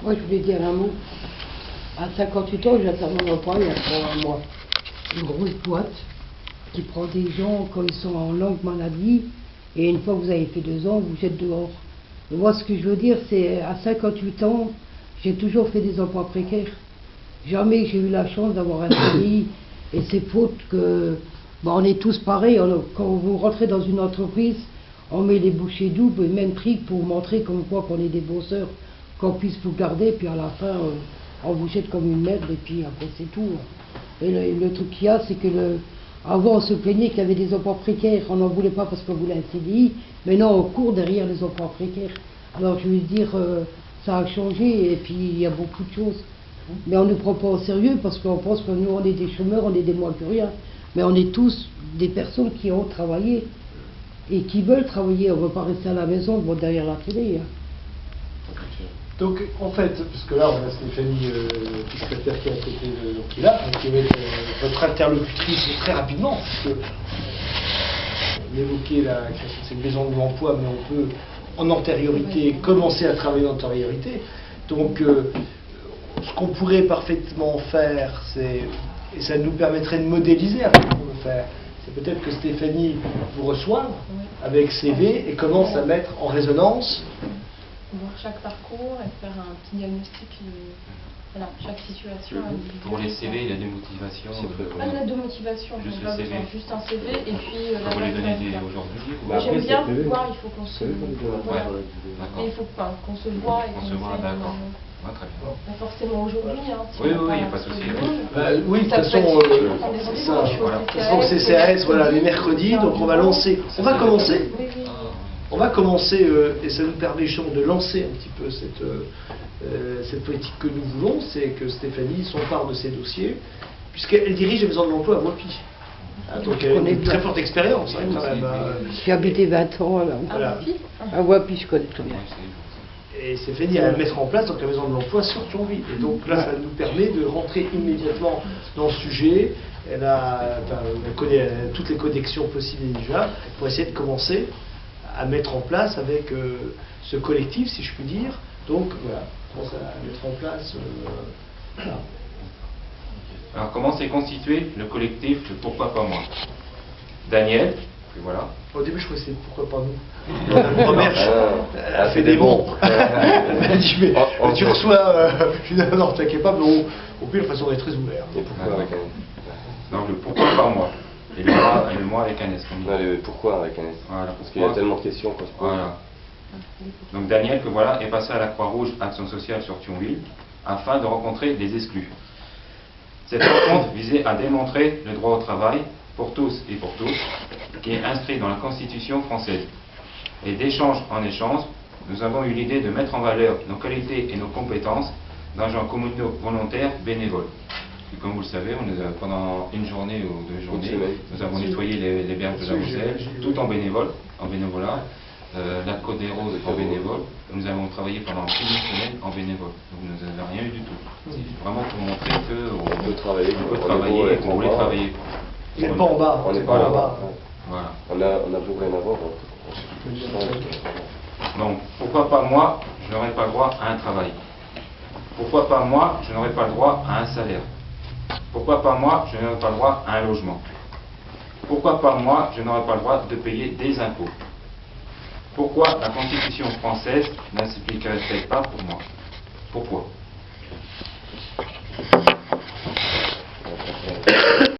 Moi, je voulais dire un mot. À 58 ans, j'attends mon emploi il y a 3 mois. Une grosse boîte qui prend des gens quand ils sont en longue maladie, et une fois que vous avez fait 2 ans, vous êtes dehors. Et moi, ce que je veux dire, c'est à 58 ans, j'ai toujours fait des emplois précaires. Jamais j'ai eu la chance d'avoir un CDI. Et c'est faute que... Bon, on est tous pareils. Quand vous rentrez dans une entreprise, on met les bouchées doubles, même prix pour montrer comme quoi qu'on est des bosseurs, qu'on puisse vous garder, puis à la fin, on vous jette comme une merde, et puis après c'est tout. Et le truc qu'il y a, c'est que avant on se plaignait qu'il y avait des emplois précaires, on n'en voulait pas parce qu'on voulait un CDI, maintenant on court derrière les emplois précaires. Alors je veux dire, ça a changé, et puis il y a beaucoup de choses. Mais on ne nous prend pas au sérieux parce qu'on pense que nous on est des chômeurs, on est des moins que rien. Mais on est tous des personnes qui ont travaillé et qui veulent travailler. On ne veut pas rester à la maison derrière la télé. Donc, en fait, parce que là, on a Stéphanie, secrétaire qui est à côté qui est là, qui va être votre interlocutrice très rapidement, parce que on évoquait la création de cette maison de l'emploi, mais on peut, en antériorité, commencer à travailler en antériorité. Donc, ce qu'on pourrait parfaitement faire, et ça nous permettrait de modéliser un peu comment le faire, c'est peut-être que Stéphanie vous reçoive avec CV et commence à mettre en résonance voir chaque parcours et faire un petit diagnostic de voilà, chaque situation. Pour les CV, il y a des motivations. Pas de lettre de motivation, juste pas le CV. Juste un CV et puis vous les donner aujourd'hui. J'aime bien voir, il faut qu'on se voit. Il faut qu'on se voit et qu'on se voit, d'accord. Très bien. Pas forcément aujourd'hui. Hein, oui, il n'y a pas de souci. Oui, de toute façon, c'est ça. Voilà. De toute façon, c'est CRS, voilà, les mercredis, donc on va lancer. On va commencer. On va commencer, et ça nous permet justement de lancer un petit peu cette politique que nous voulons, c'est que Stéphanie s'empare de ces dossiers, puisqu'elle dirige les maisons de l'emploi à Voipy. Donc elle a une très forte expérience. Hein, quand même. J'ai habité 20 ans là. Voilà. À Voipy, je connais tout bien. Et Stéphanie a à mettre en place donc, la maison de l'emploi sur Thionville. Et donc là, ça nous permet de rentrer immédiatement dans le sujet. Elle connaît toutes les connexions possibles et déjà pour essayer de commencer à mettre en place avec ce collectif, si je puis dire. Donc voilà, on commence à mettre en place. Voilà. Alors comment s'est constitué le collectif de Pourquoi pas moi? Daniel, puis voilà. Au début, je croyais que c'était pourquoi pas nous. La première, elle a fait des bons. Elle m'a dit, mais tu reçois. Je lui ai dit, non, t'inquiète pas, mais au pire, de toute façon, on est très ouvert. Et pourquoi avec un Donc le pourquoi pas moi? Et le moi avec un S. Le pourquoi avec un S. Voilà, parce qu'il y a tellement de questions qu'on se pose. Voilà. Donc Daniel, que voilà, est passé à la Croix-Rouge Action Sociale sur Thionville afin de rencontrer des exclus. Cette rencontre visait à démontrer le droit au travail pour tous et pour tous, qui est inscrit dans la Constitution française. Et d'échange en échange, nous avons eu l'idée de mettre en valeur nos qualités et nos compétences dans un genre communal volontaire bénévole. Et comme vous le savez, pendant une journée ou 2 journées, nous avons nettoyé les berges de la Moselle, tout en bénévolat. La Côte des Roses en bénévole. Nous avons travaillé pendant plus d'une semaine en bénévole. Donc nous n'avons rien eu du tout. C'est vraiment pour montrer qu'on peut travailler et qu'on voulait travailler. On n'est pas en bas. On n'est pas en bas. Voilà. On a beau rien avoir. Donc, pourquoi pas moi, je n'aurais pas le droit à un travail? Pourquoi pas moi, je n'aurais pas le droit à un salaire? Pourquoi pas moi, je n'aurais pas le droit à un logement? Pourquoi pas moi, je n'aurais pas le droit de payer des impôts? Pourquoi la Constitution française ne s'appliquerait-elle pas pour moi?